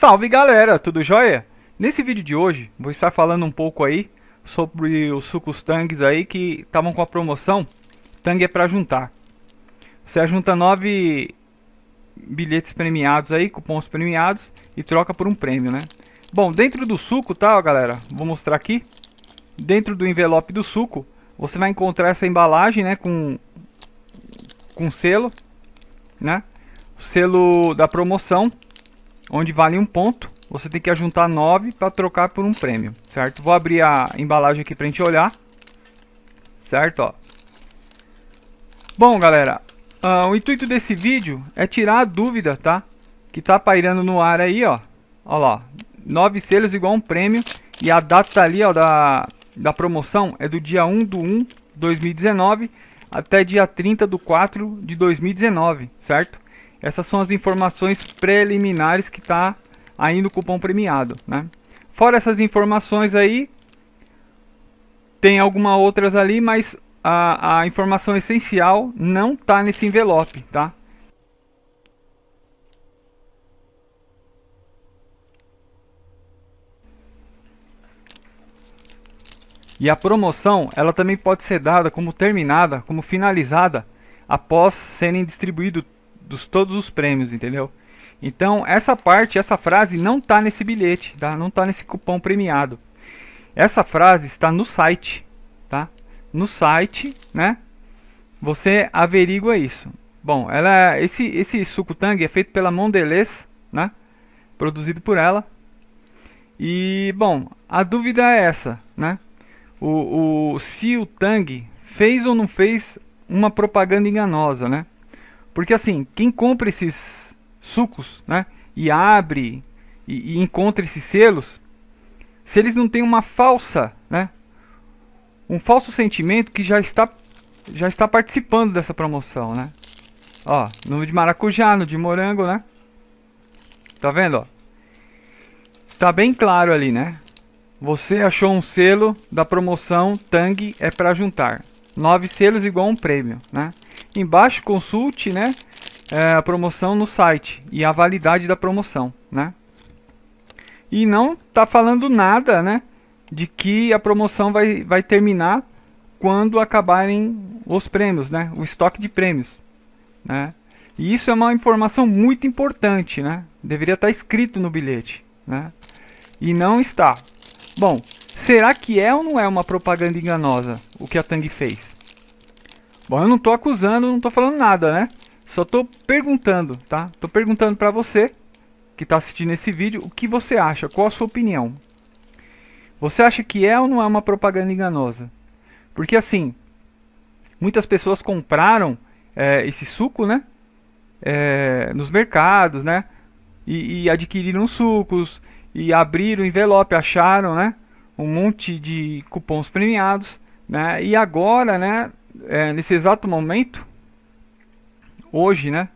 Salve galera, tudo jóia? Nesse vídeo de hoje vou estar falando um pouco aí sobre os sucos Tangs aí que estavam com a promoção. Tang é para juntar. Você junta 9 bilhetes premiados aí, cupons premiados e troca por um prêmio, né? Bom, dentro do suco, tá, galera? Vou mostrar aqui. Dentro do envelope do suco, você vai encontrar essa embalagem, né, com selo, né? O selo da promoção, onde vale um ponto. Você tem que juntar 9 para trocar por um prêmio, certo? Vou abrir a embalagem aqui pra gente olhar, certo? Ó. Bom, galera, o intuito desse vídeo é tirar a dúvida, tá? Que tá pairando no ar aí, ó. Ó lá, 9 selos igual um prêmio. E a data ali, ó, da promoção é do dia 1/1/2019 até dia 30/4/2019, certo? Essas são as informações preliminares que tá aí no cupom premiado, né? Fora essas informações aí, tem algumas outras ali, mas a informação essencial não tá nesse envelope, tá? E a promoção, ela também pode ser dada como terminada, como finalizada, após serem distribuídos todos os prêmios, entendeu? Então, essa parte, essa frase não está nesse bilhete, tá? Não está nesse cupom premiado. Essa frase está no site, tá? No site, né? Você averigua isso. Bom, esse suco Tang é feito pela Mondelez, né? Produzido por ela. E, bom, a dúvida é essa, né? Se o Tang fez ou não fez uma propaganda enganosa, né? Porque assim, quem compra esses sucos, né, e abre e encontra esses selos, se eles não têm uma falsa, né, um falso sentimento que já está participando dessa promoção, né? Ó, no de maracujá, no de morango, né? Tá vendo, ó? Tá bem claro ali, né? Você achou um selo da promoção Tang é para juntar. 9 selos igual um prêmio, né? Embaixo consulte, né, a promoção no site e a validade da promoção, né? E não tá falando nada, né, de que a promoção vai terminar quando acabarem os prêmios, né? O estoque de prêmios, né? E isso é uma informação muito importante, né? Deveria estar escrito no bilhete, né? E não está. Bom, será que é ou não é uma propaganda enganosa o que a Tang fez? Bom, eu não estou acusando, não estou falando nada, né? Só estou perguntando, tá? Estou perguntando para você que está assistindo esse vídeo o que você acha, qual a sua opinião. Você acha que é ou não é uma propaganda enganosa? Porque assim, muitas pessoas compraram esse suco, né? Nos mercados, né? E adquiriram sucos e abriram o envelope, acharam, né, um monte de cupons premiados, né? E agora, né, nesse exato momento, hoje, né,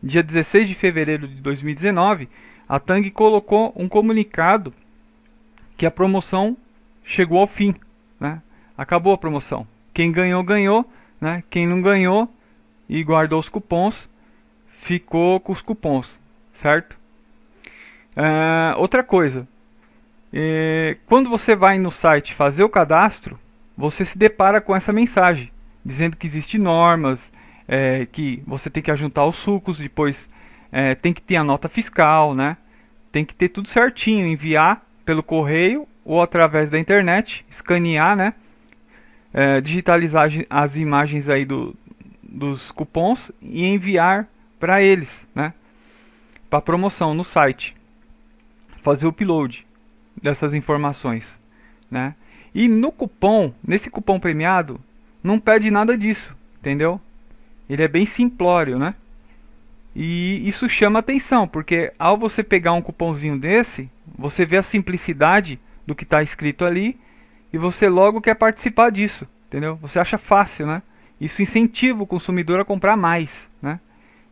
dia 16 de fevereiro de 2019, a Tang colocou um comunicado que a promoção chegou ao fim, né? Acabou a promoção. Quem ganhou, ganhou, né? Quem não ganhou e guardou os cupons, ficou com os cupons, certo? Outra coisa, quando você vai no site fazer o cadastro, você se depara com essa mensagem, dizendo que existem normas, que você tem que ajuntar os sucos, depois tem que ter a nota fiscal, né? Tem que ter tudo certinho, enviar pelo correio ou através da internet, escanear, né? Digitalizar as imagens aí dos cupons e enviar para eles, né? Para promoção no site. Fazer o upload dessas informações, né? E no cupom, nesse cupom premiado, não pede nada disso, entendeu? Ele é bem simplório, né? E isso chama atenção, porque ao você pegar um cupomzinho desse, você vê a simplicidade do que está escrito ali e você logo quer participar disso, entendeu? Você acha fácil, né? Isso incentiva o consumidor a comprar mais, né?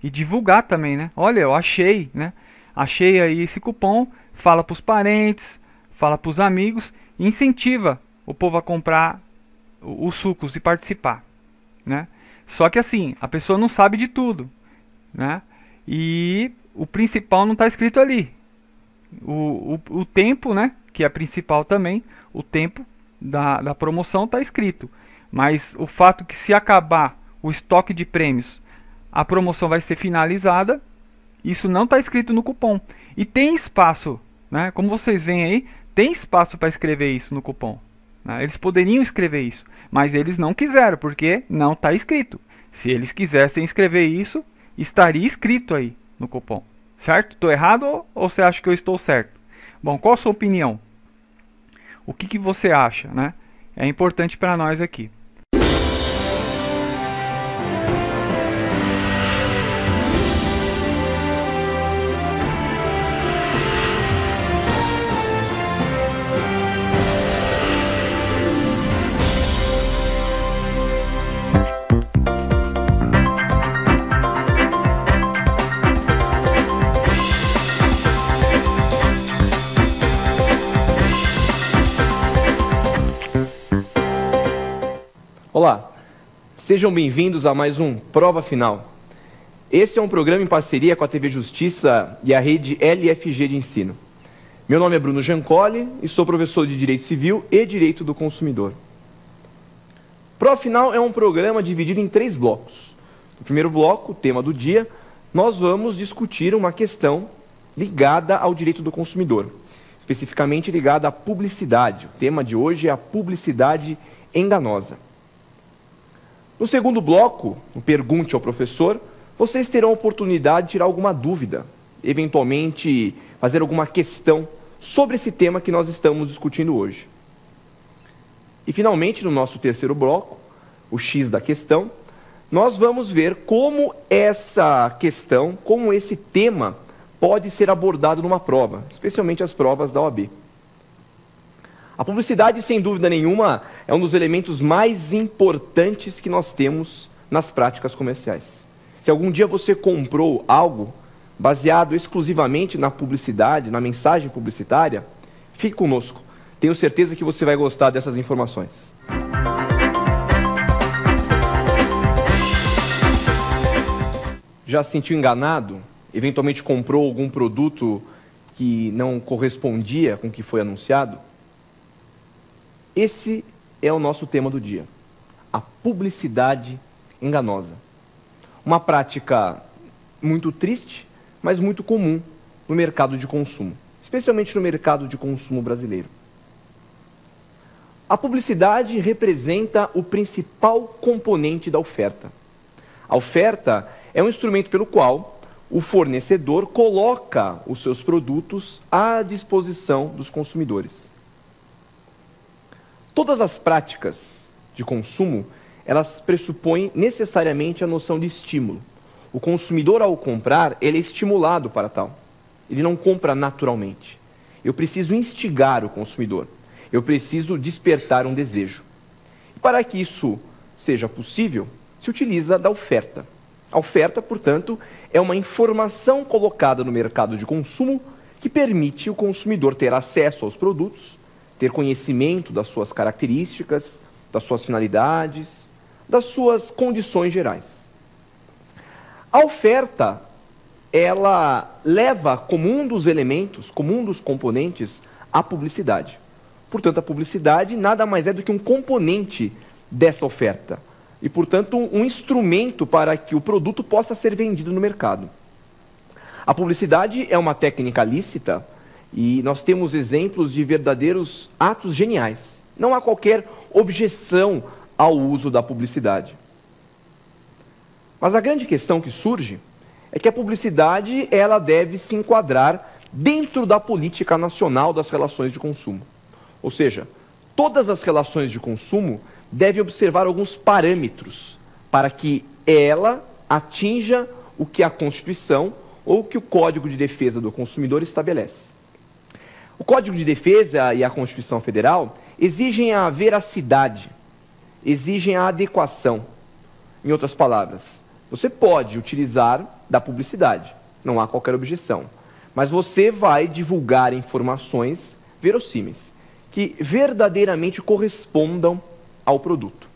E divulgar também, né? Olha, eu achei, né? Achei aí esse cupom, fala para os parentes, fala para os amigos, e incentiva o povo a comprar os sucos e participar, né? Só que assim, a pessoa não sabe de tudo, né? E o principal não está escrito ali. O tempo, né, que é principal também, o tempo da promoção está escrito. Mas o fato que se acabar o estoque de prêmios, a promoção vai ser finalizada, isso não está escrito no cupom. E tem espaço, né, como vocês veem aí, tem espaço para escrever isso no cupom. Né? Eles poderiam escrever isso, mas eles não quiseram, porque não está escrito. Se eles quisessem escrever isso, estaria escrito aí no cupom. Certo? Estou errado ou você acha que eu estou certo? Bom, qual a sua opinião? O que você acha, né? É importante para nós aqui. Olá, sejam bem-vindos a mais um Prova Final. Esse é um programa em parceria com a TV Justiça e a rede LFG de ensino. Meu nome é Bruno Giancoli e sou professor de Direito Civil e Direito do Consumidor. Prova Final é um programa dividido em 3 blocos. No primeiro bloco, o tema do dia, nós vamos discutir uma questão ligada ao direito do consumidor, especificamente ligada à publicidade. O tema de hoje é a publicidade enganosa. No segundo bloco, o Pergunte ao Professor, vocês terão a oportunidade de tirar alguma dúvida, eventualmente fazer alguma questão sobre esse tema que nós estamos discutindo hoje. E finalmente, no nosso terceiro bloco, o X da questão, nós vamos ver como essa questão, como esse tema pode ser abordado numa prova, especialmente as provas da OAB. A publicidade, sem dúvida nenhuma, é um dos elementos mais importantes que nós temos nas práticas comerciais. Se algum dia você comprou algo baseado exclusivamente na publicidade, na mensagem publicitária, fique conosco. Tenho certeza que você vai gostar dessas informações. Já se sentiu enganado? Eventualmente comprou algum produto que não correspondia com o que foi anunciado? Esse é o nosso tema do dia, a publicidade enganosa. Uma prática muito triste, mas muito comum no mercado de consumo, especialmente no mercado de consumo brasileiro. A publicidade representa o principal componente da oferta. A oferta é um instrumento pelo qual o fornecedor coloca os seus produtos à disposição dos consumidores. Todas as práticas de consumo, elas pressupõem necessariamente a noção de estímulo. O consumidor, ao comprar, ele é estimulado para tal. Ele não compra naturalmente. Eu preciso instigar o consumidor. Eu preciso despertar um desejo. E para que isso seja possível, se utiliza da oferta. A oferta, portanto, é uma informação colocada no mercado de consumo que permite o consumidor ter acesso aos produtos, ter conhecimento das suas características, das suas finalidades, das suas condições gerais. A oferta, ela leva como um dos elementos, como um dos componentes, a publicidade. Portanto, a publicidade nada mais é do que um componente dessa oferta. E, portanto, um instrumento para que o produto possa ser vendido no mercado. A publicidade é uma técnica lícita, e nós temos exemplos de verdadeiros atos geniais. Não há qualquer objeção ao uso da publicidade. Mas a grande questão que surge é que a publicidade ela deve se enquadrar dentro da política nacional das relações de consumo. Ou seja, todas as relações de consumo devem observar alguns parâmetros para que ela atinja o que a Constituição ou o que o Código de Defesa do Consumidor estabelece. O Código de Defesa e a Constituição Federal exigem a veracidade, exigem a adequação. Em outras palavras, você pode utilizar da publicidade, não há qualquer objeção, mas você vai divulgar informações verossímeis, que verdadeiramente correspondam ao produto.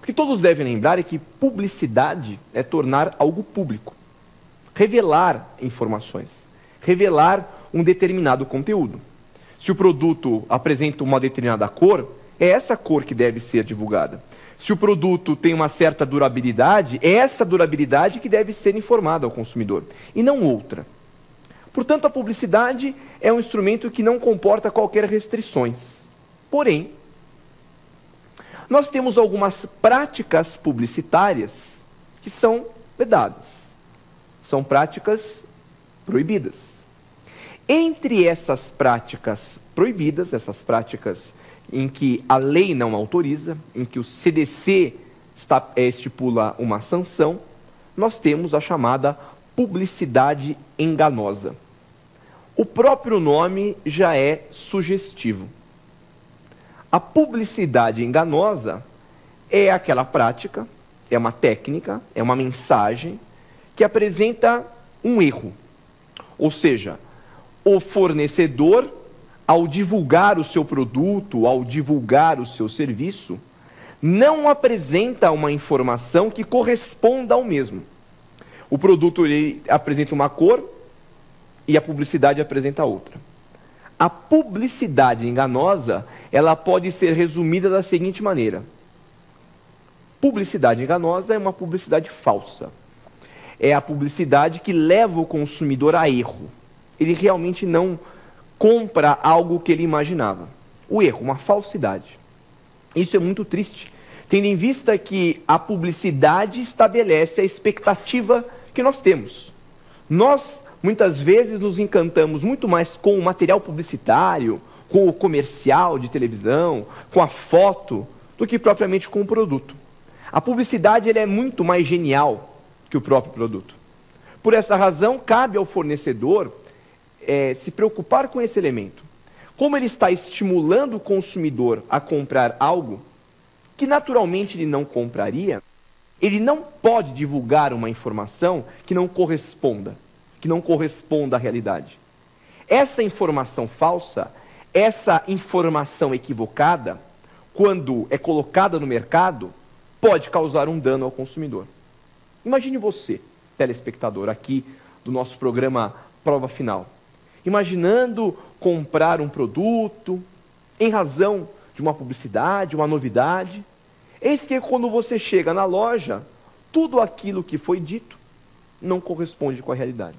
O que todos devem lembrar é que publicidade é tornar algo público. revelar informações, revelar um determinado conteúdo. Se o produto apresenta uma determinada cor, é essa cor que deve ser divulgada. Se o produto tem uma certa durabilidade, é essa durabilidade que deve ser informada ao consumidor, e não outra. Portanto, a publicidade é um instrumento que não comporta qualquer restrições. Porém, nós temos algumas práticas publicitárias que são vedadas. São práticas proibidas. Entre essas práticas proibidas, essas práticas em que a lei não autoriza, em que o CDC estipula uma sanção, nós temos a chamada publicidade enganosa. O próprio nome já é sugestivo. A publicidade enganosa é aquela prática, é uma técnica, é uma mensagem que apresenta um erro. Ou seja, o fornecedor, ao divulgar o seu produto, ao divulgar o seu serviço, não apresenta uma informação que corresponda ao mesmo. O produto ele apresenta uma cor e a publicidade apresenta outra. A publicidade enganosa, ela pode ser resumida da seguinte maneira. Publicidade enganosa é uma publicidade falsa. É a publicidade que leva o consumidor a erro. Ele realmente não compra algo que ele imaginava. O erro, uma falsidade. Isso é muito triste, tendo em vista que a publicidade estabelece a expectativa que nós temos. Nós, muitas vezes, nos encantamos muito mais com o material publicitário, com o comercial de televisão, com a foto, do que propriamente com o produto. A publicidade ela é muito mais genial que o próprio produto. Por essa razão, cabe ao fornecedor se preocupar com esse elemento. Como ele está estimulando o consumidor a comprar algo que naturalmente ele não compraria, ele não pode divulgar uma informação que não corresponda à realidade. Essa informação falsa, essa informação equivocada, quando é colocada no mercado, pode causar um dano ao consumidor. Imagine você, telespectador, aqui do nosso programa Prova Final, imaginando comprar um produto em razão de uma publicidade, uma novidade. Eis que quando você chega na loja, tudo aquilo que foi dito não corresponde com a realidade.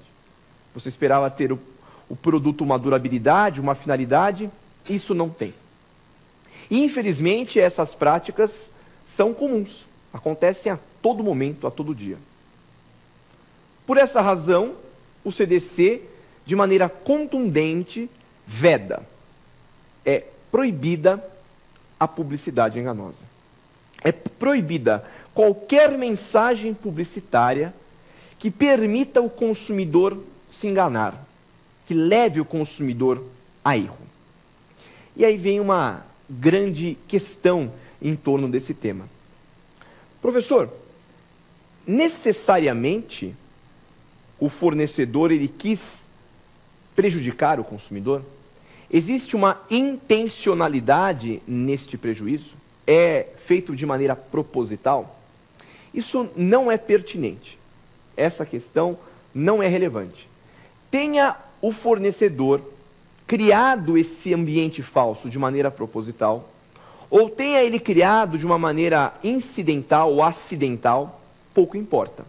Você esperava ter o produto uma durabilidade, uma finalidade, isso não tem. E infelizmente essas práticas são comuns, acontecem a todo momento, a todo dia. Por essa razão, o CDC, de maneira contundente, veda, é proibida a publicidade enganosa. É proibida qualquer mensagem publicitária que permita o consumidor se enganar, que leve o consumidor a erro. E aí vem uma grande questão em torno desse tema. Professor, necessariamente o fornecedor ele quis prejudicar o consumidor? Existe uma intencionalidade neste prejuízo? É feito de maneira proposital? Isso não é pertinente. Essa questão não é relevante. Tenha o fornecedor criado esse ambiente falso de maneira proposital, ou tenha ele criado de uma maneira incidental ou acidental, pouco importa.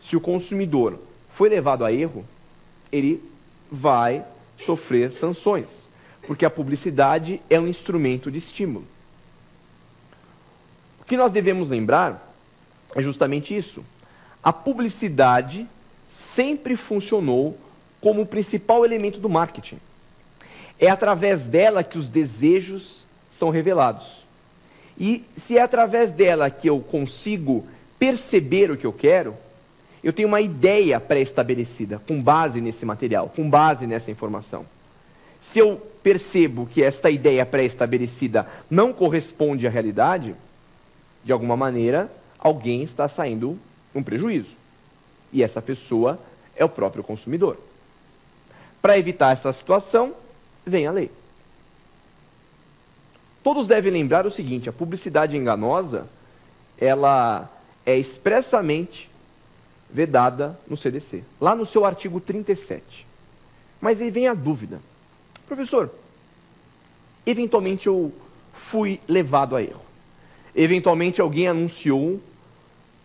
Se o consumidor foi levado a erro, ele vai sofrer sanções, porque a publicidade é um instrumento de estímulo. O que nós devemos lembrar é justamente isso. A publicidade sempre funcionou como o principal elemento do marketing. É através dela que os desejos são revelados. E se é através dela que eu consigo perceber o que eu quero, eu tenho uma ideia pré-estabelecida, com base nesse material, com base nessa informação. Se eu percebo que esta ideia pré-estabelecida não corresponde à realidade, de alguma maneira, alguém está saindo um prejuízo. E essa pessoa é o próprio consumidor. Para evitar essa situação, vem a lei. Todos devem lembrar o seguinte: a publicidade enganosa, ela é expressamente vedada no CDC, lá no seu artigo 37. Mas aí vem a dúvida. Professor, eventualmente eu fui levado a erro. Eventualmente alguém anunciou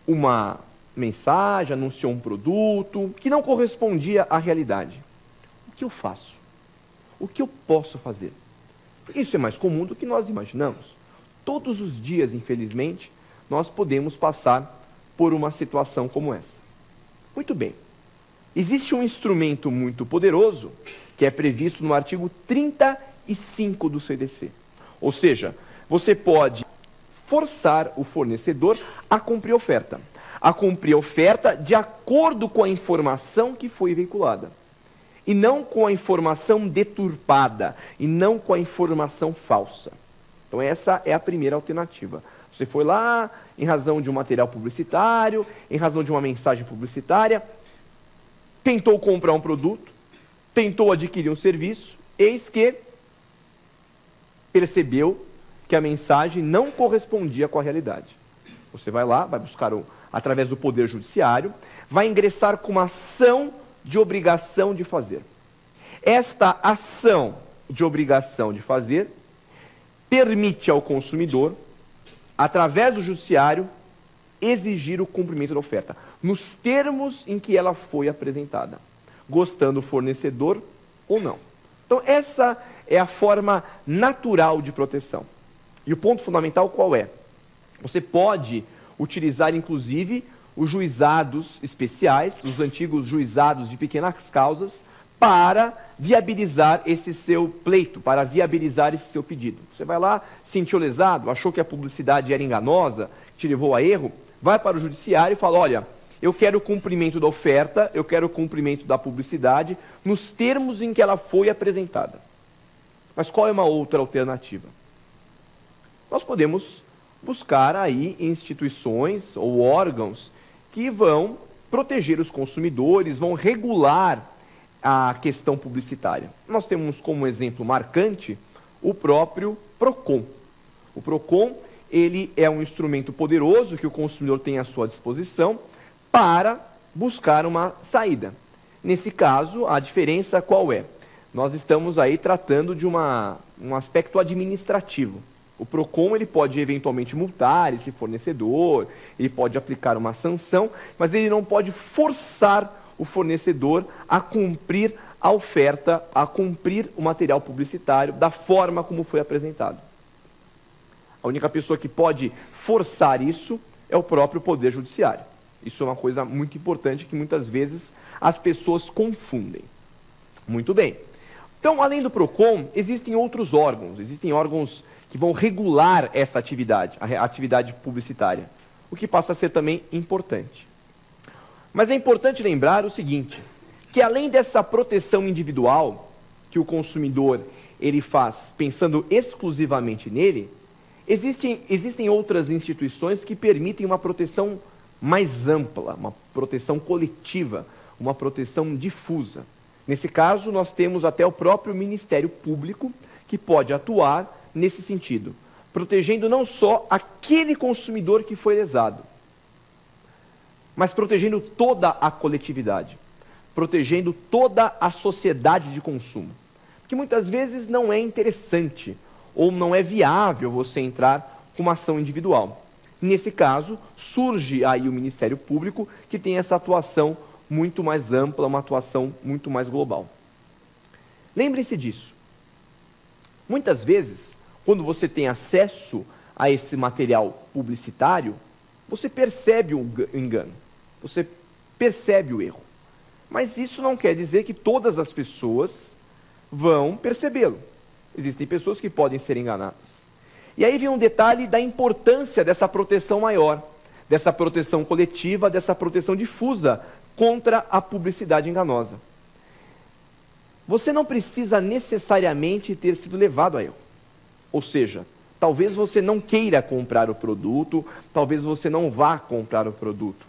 uma mensagem, anunciou um produto que não correspondia à realidade. O que eu faço? O que eu posso fazer? Isso é mais comum do que nós imaginamos. Todos os dias, infelizmente, nós podemos passar por uma situação como essa. Muito bem. Existe um instrumento muito poderoso que é previsto no artigo 35 do CDC. Ou seja, você pode forçar o fornecedor a cumprir a oferta. A cumprir a oferta de acordo com a informação que foi veiculada. E não com a informação deturpada, e não com a informação falsa. Então essa é a primeira alternativa. Você foi lá, em razão de um material publicitário, em razão de uma mensagem publicitária, tentou comprar um produto, tentou adquirir um serviço, eis que percebeu que a mensagem não correspondia com a realidade. Você vai lá, vai buscar através do Poder Judiciário, vai ingressar com uma ação de obrigação de fazer. Esta ação de obrigação de fazer permite ao consumidor, através do judiciário, exigir o cumprimento da oferta, nos termos em que ela foi apresentada, gostando o fornecedor ou não. Então, essa é a forma natural de proteção. E o ponto fundamental qual é? Você pode utilizar, inclusive, os juizados especiais, os antigos juizados de pequenas causas, para viabilizar esse seu pleito, para viabilizar esse seu pedido. Você vai lá, sentiu lesado, achou que a publicidade era enganosa, te levou a erro, vai para o judiciário e fala, olha, eu quero o cumprimento da oferta, eu quero o cumprimento da publicidade, nos termos em que ela foi apresentada. Mas qual é uma outra alternativa? Nós podemos buscar aí instituições ou órgãos que vão proteger os consumidores, vão regular a questão publicitária. Nós temos como exemplo marcante o próprio PROCON. O PROCON, ele é um instrumento poderoso que o consumidor tem à sua disposição para buscar uma saída. Nesse caso, a diferença qual é? Nós estamos aí tratando de um aspecto administrativo. O PROCON ele pode eventualmente multar esse fornecedor, ele pode aplicar uma sanção, mas ele não pode forçar o fornecedor a cumprir a oferta, a cumprir o material publicitário da forma como foi apresentado. A única pessoa que pode forçar isso é o próprio Poder Judiciário. Isso é uma coisa muito importante que muitas vezes as pessoas confundem. Muito bem. Então, além do PROCON, existem outros órgãos, existem órgãos que vão regular essa atividade, a atividade publicitária, o que passa a ser também importante. Mas é importante lembrar o seguinte, que além dessa proteção individual que o consumidor ele faz pensando exclusivamente nele, existem outras instituições que permitem uma proteção mais ampla, uma proteção coletiva, uma proteção difusa. Nesse caso, nós temos até o próprio Ministério Público que pode atuar nesse sentido, protegendo não só aquele consumidor que foi lesado, mas protegendo toda a coletividade, protegendo toda a sociedade de consumo. Porque muitas vezes não é interessante ou não é viável você entrar com uma ação individual. Nesse caso, surge aí o Ministério Público que tem essa atuação muito mais ampla, uma atuação muito mais global. Lembrem-se disso. Muitas vezes, quando você tem acesso a esse material publicitário, você percebe o engano, você percebe o erro. Mas isso não quer dizer que todas as pessoas vão percebê-lo. Existem pessoas que podem ser enganadas. E aí vem um detalhe da importância dessa proteção maior, dessa proteção coletiva, dessa proteção difusa contra a publicidade enganosa. Você não precisa necessariamente ter sido levado a erro. Ou seja, talvez você não queira comprar o produto, talvez você não vá comprar o produto.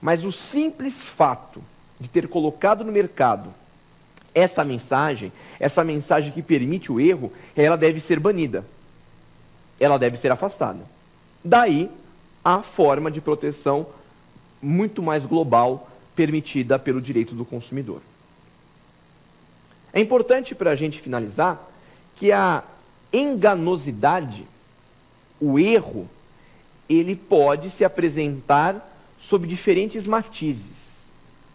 Mas o simples fato de ter colocado no mercado essa mensagem que permite o erro, ela deve ser banida. Ela deve ser afastada. Daí, a forma de proteção muito mais global permitida pelo direito do consumidor. É importante para a gente finalizar que a enganosidade, o erro, ele pode se apresentar sob diferentes matizes,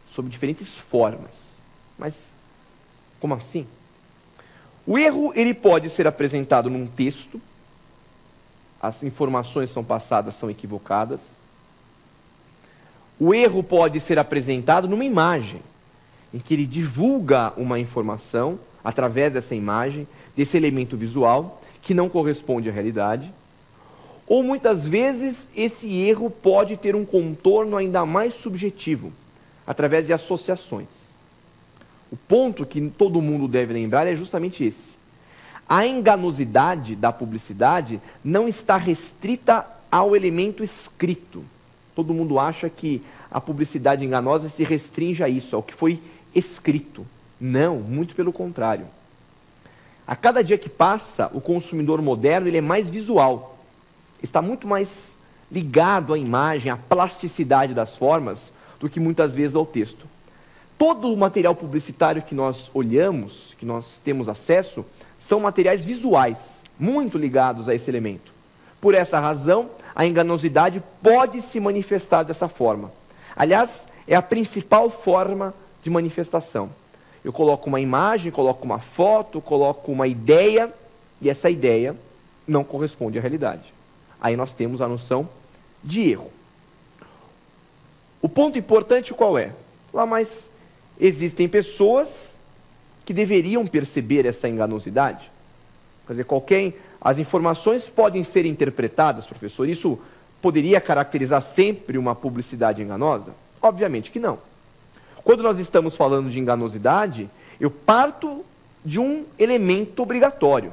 sob diferentes formas. Mas como assim? O erro ele pode ser apresentado num texto, as informações são passadas, são equivocadas. O erro pode ser apresentado numa imagem, em que ele divulga uma informação através dessa imagem, desse elemento visual, que não corresponde à realidade. Ou muitas vezes esse erro pode ter um contorno ainda mais subjetivo, através de associações. O ponto que todo mundo deve lembrar é justamente esse. A enganosidade da publicidade não está restrita ao elemento escrito. Todo mundo acha que a publicidade enganosa se restringe a isso, ao que foi escrito. Não, muito pelo contrário. A cada dia que passa, o consumidor moderno ele é mais visual. Está muito mais ligado à imagem, à plasticidade das formas, do que muitas vezes ao texto. Todo o material publicitário que nós olhamos, que nós temos acesso, são materiais visuais, muito ligados a esse elemento. Por essa razão, a enganosidade pode se manifestar dessa forma. Aliás, é a principal forma de manifestação. Eu coloco uma imagem, coloco uma foto, coloco uma ideia, e essa ideia não corresponde à realidade. Aí nós temos a noção de erro. O ponto importante qual é? Mas existem pessoas que deveriam perceber essa enganosidade. Quer dizer, as informações podem ser interpretadas, professor. Isso poderia caracterizar sempre uma publicidade enganosa? Obviamente que não. Quando nós estamos falando de enganosidade, eu parto de um elemento obrigatório.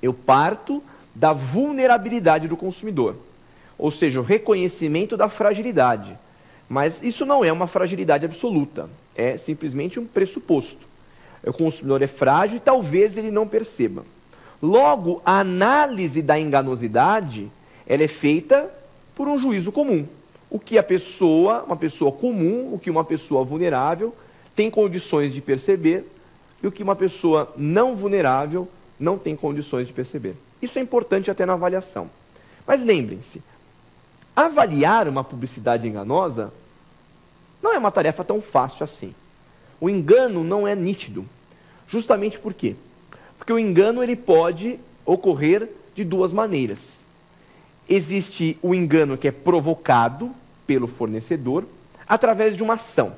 Eu parto da vulnerabilidade do consumidor. Ou seja, o reconhecimento da fragilidade. Mas isso não é uma fragilidade absoluta. É simplesmente um pressuposto. O consumidor é frágil e talvez ele não perceba. Logo, a análise da enganosidade, ela é feita por um juízo comum. O que uma pessoa comum, o que uma pessoa vulnerável tem condições de perceber e o que uma pessoa não vulnerável não tem condições de perceber. Isso é importante até na avaliação. Mas lembrem-se, avaliar uma publicidade enganosa não é uma tarefa tão fácil assim. O engano não é nítido. Justamente por quê? Porque o engano ele pode ocorrer de duas maneiras. Existe o engano que é provocado pelo fornecedor através de uma ação.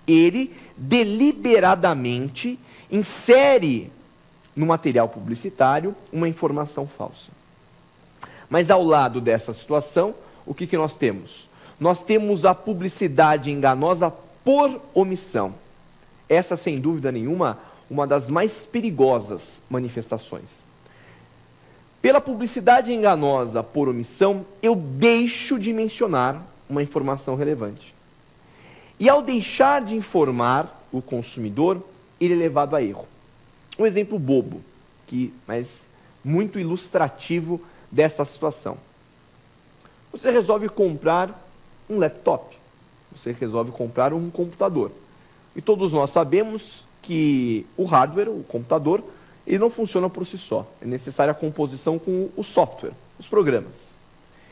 Ele deliberadamente insere no material publicitário uma informação falsa. Mas ao lado dessa situação, o que nós temos? Nós temos a publicidade enganosa por omissão. Essa, sem dúvida nenhuma, uma das mais perigosas manifestações. Pela publicidade enganosa por omissão, eu deixo de mencionar uma informação relevante. E ao deixar de informar o consumidor, ele é levado a erro. Um exemplo bobo, mas muito ilustrativo dessa situação. Você resolve comprar um laptop, você resolve comprar um computador. E todos nós sabemos que o hardware, o computador, ele não funciona por si só. É necessária a composição com o software, os programas.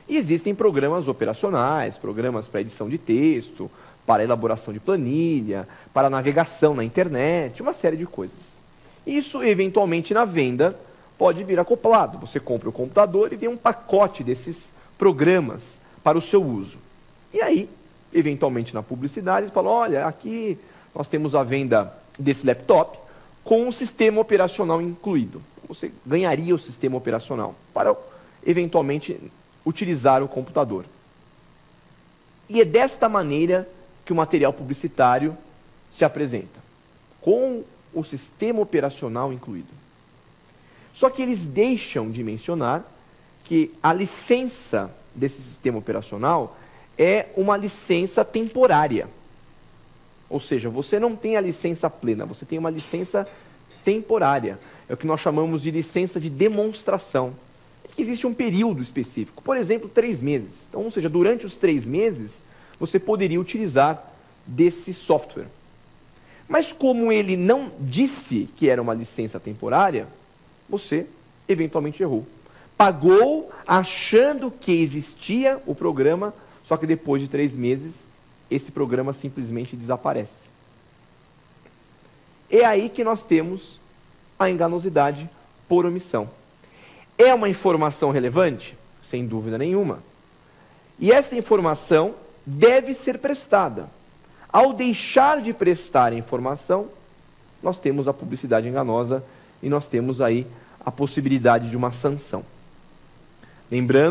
E existem programas operacionais, programas para edição de texto, para elaboração de planilha, para navegação na internet, uma série de coisas. Isso, eventualmente, na venda, pode vir acoplado. Você compra o computador e tem um pacote desses programas para o seu uso. E aí, eventualmente, na publicidade, fala, olha, aqui nós temos a venda desse laptop com um sistema operacional incluído. Você ganharia o sistema operacional para, eventualmente, utilizar o computador. E é desta maneira que o material publicitário se apresenta, com o sistema operacional incluído. Só que eles deixam de mencionar que a licença desse sistema operacional é uma licença temporária. Ou seja, você não tem a licença plena, você tem uma licença temporária. É o que nós chamamos de licença de demonstração. Que existe um período específico, por exemplo, 3 meses. Então, ou seja, durante os 3 meses, você poderia utilizar desse software. Mas como ele não disse que era uma licença temporária, você eventualmente errou. Pagou achando que existia o programa, só que depois de 3 meses, esse programa simplesmente desaparece. É aí que nós temos a enganosidade por omissão. É uma informação relevante? Sem dúvida nenhuma. E essa informação deve ser prestada. Ao deixar de prestar a informação, nós temos a publicidade enganosa e nós temos aí a possibilidade de uma sanção. Lembrando